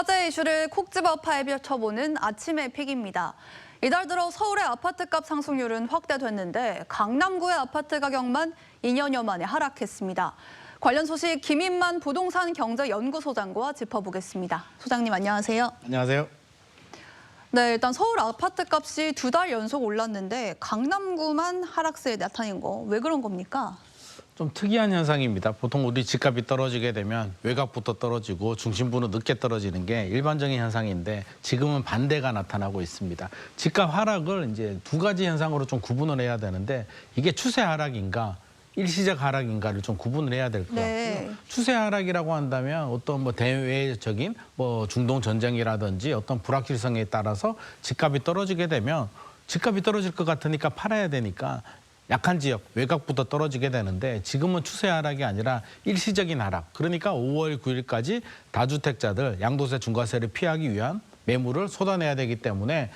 화제 이슈를 콕 집어 파헤쳐보는 아침의 픽입니다. 이달 들어 서울의 아파트값 상승률은 확대됐는데 강남구의 아파트 가격만 2년여 만에 하락했습니다. 관련 소식 김인만 부동산 경제연구소장과 짚어보겠습니다. 소장님 안녕하세요. 안녕하세요. 네, 일단 서울 아파트값이 2달 연속 올랐는데 강남구만 하락세에 나타낸 거 왜 그런 겁니까? 좀 특이한 현상입니다. 보통 우리 집값이 떨어지게 되면 외곽부터 떨어지고 중심부는 늦게 떨어지는 게 일반적인 현상인데 지금은 반대가 나타나고 있습니다. 집값 하락을 이제 두 가지 현상으로 좀 구분을 해야 되는데 이게 추세 하락인가 일시적 하락인가를 좀 구분을 해야 될 것 같고요. 네. 추세 하락이라고 한다면 어떤 뭐 대외적인 뭐 중동 전쟁이라든지 어떤 불확실성에 따라서 집값이 떨어지게 되면 집값이 떨어질 것 같으니까 팔아야 되니까 약한 지역, 외곽부터 떨어지게 되는데 지금은 추세 하락이 아니라 일시적인 하락. 그러니까 5월 9일까지 다주택자들 양도세 중과세를 피하기 위한 매물을 쏟아내야 되기 때문에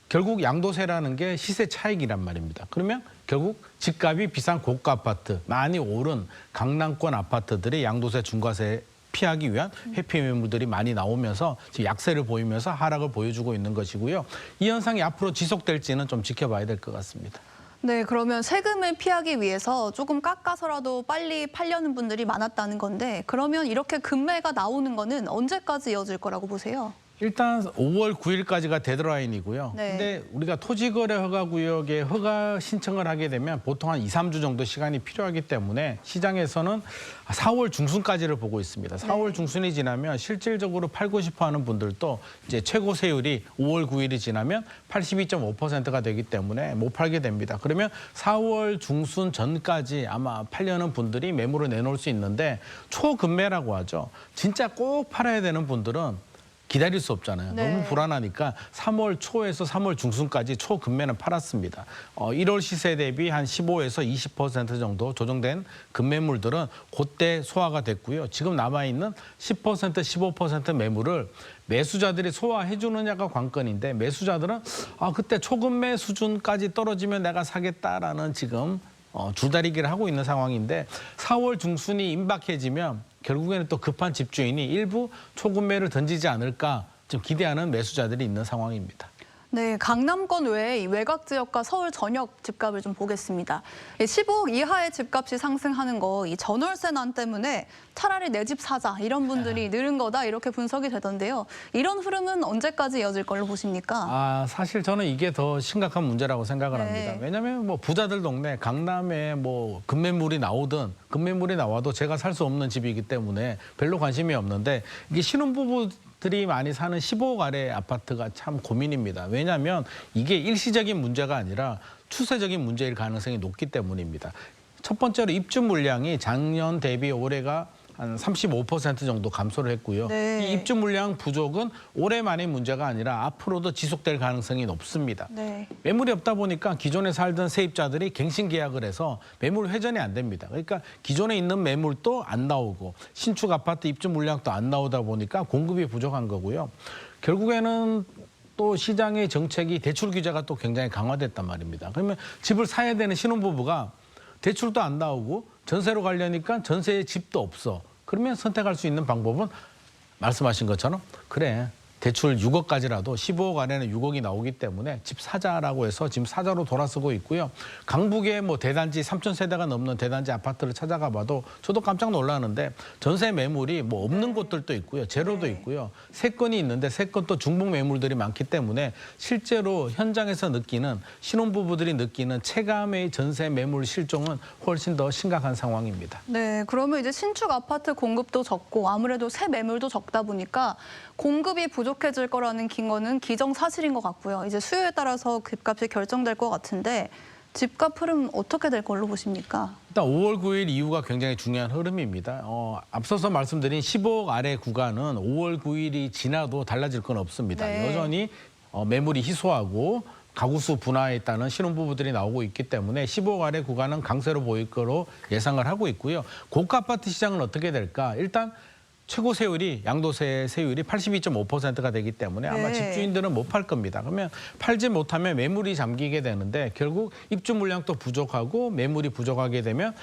결국 양도세라는 게 시세 차익이란 말입니다. 그러면 결국 집값이 비싼 고가 아파트, 많이 오른 강남권 아파트들이 양도세 중과세 피하기 위한 회피 매물들이 많이 나오면서 지금 약세를 보이면서 하락을 보여주고 있는 것이고요. 이 현상이 앞으로 지속될지는 좀 지켜봐야 될 것 같습니다. 네, 그러면 세금을 피하기 위해서 조금 깎아서라도 빨리 팔려는 분들이 많았다는 건데 그러면 이렇게 급매가 나오는 거는 언제까지 이어질 거라고 보세요? 일단 5월 9일까지가 데드라인이고요. 네. 근데 우리가 토지거래 허가구역에 허가 신청을 하게 되면 보통 한 2, 3주 정도 시간이 필요하기 때문에 시장에서는 4월 중순까지를 보고 있습니다. 4월 중순이 지나면 실질적으로 팔고 싶어 하는 분들도 이제 최고 세율이 5월 9일이 지나면 82.5%가 되기 때문에 못 팔게 됩니다. 그러면 4월 중순 전까지 아마 팔려는 분들이 매물을 내놓을 수 있는데 초급매라고 하죠. 진짜 꼭 팔아야 되는 분들은 기다릴 수 없잖아요. 네. 너무 불안하니까 3월 초에서 3월 중순까지 초급매는 팔았습니다. 1월 시세 대비 한 15에서 20% 정도 조정된 급매물들은 그때 소화가 됐고요. 지금 남아있는 10%, 15% 매물을 매수자들이 소화해 주느냐가 관건인데 매수자들은 그때 초급매 수준까지 떨어지면 내가 사겠다라는 지금 줄다리기를 하고 있는 상황인데 4월 중순이 임박해지면 결국에는 또 급한 집주인이 일부 초급매를 던지지 않을까 좀 기대하는 매수자들이 있는 상황입니다. 네, 강남권 외에 외곽 지역과 서울 전역 집값을 좀 보겠습니다. 15억 이하의 집값이 상승하는 거 이 전월세난 때문에 차라리 내 집 사자 이런 분들이 늘은 거다 이렇게 분석이 되던데요. 이런 흐름은 언제까지 이어질 걸로 보십니까? 사실 저는 이게 더 심각한 문제라고 생각을 네. 합니다. 왜냐하면 뭐 부자들 동네 강남에 뭐 급매물이 나오든 급매물이 나와도 제가 살 수 없는 집이기 때문에 별로 관심이 없는데 이게 신혼부부들이 많이 사는 15억 아래 아파트가 참 고민입니다. 왜냐하면 이게 일시적인 문제가 아니라 추세적인 문제일 가능성이 높기 때문입니다. 첫 번째로 입주 물량이 작년 대비 올해가 한 35% 정도 감소를 했고요. 네. 이 입주 물량 부족은 올해만의 문제가 아니라 앞으로도 지속될 가능성이 높습니다. 네. 매물이 없다 보니까 기존에 살던 세입자들이 갱신 계약을 해서 매물 회전이 안 됩니다. 그러니까 기존에 있는 매물도 안 나오고 신축 아파트 입주 물량도 안 나오다 보니까 공급이 부족한 거고요. 결국에는 또 시장의 정책이 대출 규제가 또 굉장히 강화됐단 말입니다. 그러면 집을 사야 되는 신혼부부가 대출도 안 나오고 전세로 가려니까 전세에 집도 없어. 그러면 선택할 수 있는 방법은 말씀하신 것처럼 그래. 대출 6억까지라도 15억 안에는 6억이 나오기 때문에 집 사자라고 해서 지금 사자로 돌아서고 있고요. 강북에 뭐 대단지 3,000세대가 넘는 대단지 아파트를 찾아가 봐도 저도 깜짝 놀라는데 전세 매물이 뭐 없는 곳들도 있고요. 제로도 있고요. 세 건이 있는데 세 건 또 중복 매물들이 많기 때문에 실제로 현장에서 느끼는 신혼부부들이 느끼는 체감의 전세 매물 실종은 훨씬 더 심각한 상황입니다. 네, 그러면 이제 신축 아파트 공급도 적고 아무래도 새 매물도 적다 보니까 공급이 부족해질 거라는 거는 기정사실인 것 같고요. 이제 수요에 따라서 집값이 결정될 것 같은데 집값 흐름 어떻게 될 걸로 보십니까? 일단 5월 9일 이후가 굉장히 중요한 흐름입니다. 앞서서 말씀드린 15억 아래 구간은 5월 9일이 지나도 달라질 건 없습니다. 네. 여전히 매물이 희소하고 가구수 분화에 따른 신혼부부들이 나오고 있기 때문에 15억 아래 구간은 강세로 보일 거로 예상을 하고 있고요. 고가 아파트 시장은 어떻게 될까? 일단 최고 세율이 양도세 세율이 82.5%가 되기 때문에 아마 네. 집주인들은 못 팔 겁니다. 그러면 팔지 못하면 매물이 잠기게 되는데 결국 입주 물량도 부족하고 매물이 부족하게 되면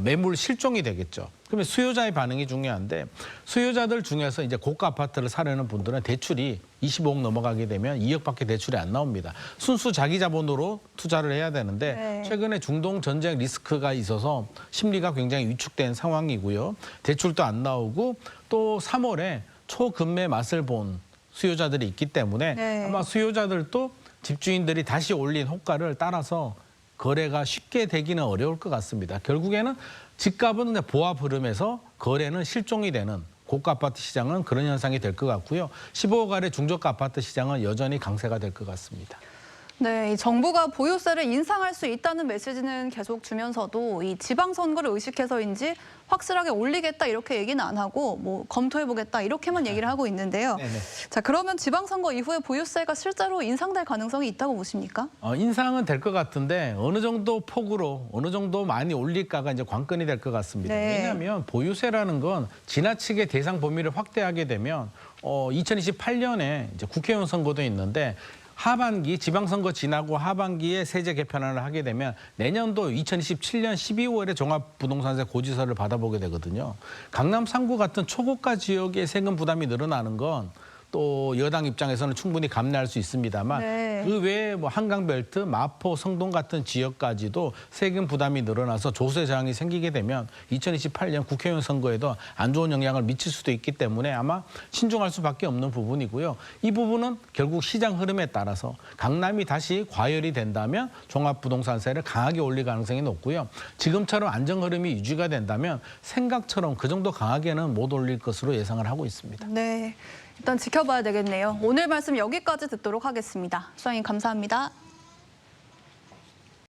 매물 실종이 되겠죠. 그러면 수요자의 반응이 중요한데 수요자들 중에서 이제 고가 아파트를 사려는 분들은 대출이 25억 넘어가게 되면 2억밖에 대출이 안 나옵니다. 순수 자기 자본으로 투자를 해야 되는데 네. 최근에 중동 전쟁 리스크가 있어서 심리가 굉장히 위축된 상황이고요. 대출도 안 나오고 또 3월에 초급매 맛을 본 수요자들이 있기 때문에 네. 아마 수요자들도 집주인들이 다시 올린 호가를 따라서 거래가 쉽게 되기는 어려울 것 같습니다. 결국에는 집값은 그냥 보합 흐름에서 거래는 실종이 되는 고가 아파트 시장은 그런 현상이 될 것 같고요. 15억 아래 중저가 아파트 시장은 여전히 강세가 될 것 같습니다. 네, 이 정부가 보유세를 인상할 수 있다는 메시지는 계속 주면서도 이 지방선거를 의식해서인지 확실하게 올리겠다 이렇게 얘기는 안 하고 뭐 검토해보겠다 이렇게만 얘기를 하고 있는데요. 네네. 자, 그러면 지방선거 이후에 보유세가 실제로 인상될 가능성이 있다고 보십니까? 인상은 될 것 같은데 어느 정도 폭으로 어느 정도 많이 올릴까가 이제 관건이 될 것 같습니다. 네. 왜냐하면 보유세라는 건 지나치게 대상 범위를 확대하게 되면 2028년에 이제 국회의원 선거도 있는데 하반기 지방선거 지나고 하반기에 세제 개편안을 하게 되면 내년도 2027년 12월에 종합부동산세 고지서를 받아보게 되거든요. 강남 3구 같은 초고가 지역의 세금 부담이 늘어나는 건 또 여당 입장에서는 충분히 감내할 수 있습니다만 네. 그 외에 뭐 한강벨트, 마포, 성동 같은 지역까지도 세금 부담이 늘어나서 조세 저항이 생기게 되면 2028년 국회의원 선거에도 안 좋은 영향을 미칠 수도 있기 때문에 아마 신중할 수밖에 없는 부분이고요. 이 부분은 결국 시장 흐름에 따라서 강남이 다시 과열이 된다면 종합부동산세를 강하게 올릴 가능성이 높고요. 지금처럼 안정 흐름이 유지가 된다면 생각처럼 그 정도 강하게는 못 올릴 것으로 예상을 하고 있습니다. 네, 일단 지켜봐야 되겠네요. 오늘 말씀 여기까지 듣도록 하겠습니다. 수장님 감사합니다.